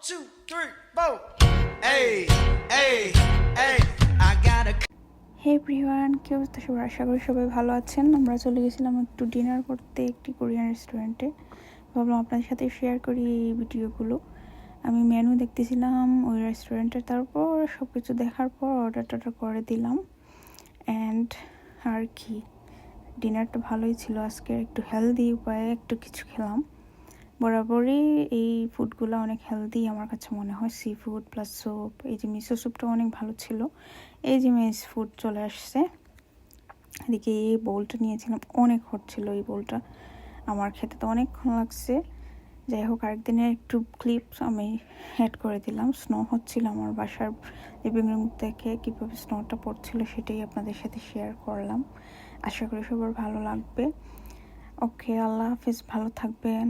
2, 3, 4. Hey, hey, hey, I got a. Hey everyone, কি অবস্থা সবার? আশা করি সবাই ভালো আছেন। আমরা চলে গেছিলাম একটু ডিনার করতে একটি কোরিয়ান রেস্টুরেন্টে। ভাবলাম আপনাদের সাথে শেয়ার করি এই ভিডিওগুলো। আমি মেনু দেখতেছিলাম ওই রেস্টুরেন্টের, তারপর সব কিছু দেখার পর অর্ডার করে দিলাম। অ্যান্ড আর কি, ডিনারটা ভালোই ছিল আজকে। একটু হেলদি উপায়ে একটু কিছু খেলাম। বরাবরই এই ফুডগুলো অনেক হেলদি আমার কাছে মনে হয়। সি ফুড প্লাস স্যুপ, এই যে মিসো স্যুপটা অনেক ভালো ছিল। এই যে মিস ফুড চলে আসছে। এদিকে এই বোলটা নিয়েছিলাম, অনেক হট ছিল এই বোলটা। আমার খেতে তো অনেকক্ষণ লাগছে। যাই হোক, আরেকদিনের একটু ক্লিপস আমি অ্যাড করে দিলাম। স্নো হচ্ছিল আমার বাসার লিভিং রুম থেকে, কীভাবে স্নোটা পড়ছিল সেটাই আপনাদের সাথে শেয়ার করলাম। আশা করি সবার ভালো লাগবে। ওকে, আল্লাহ হাফিজ, ভালো থাকবেন।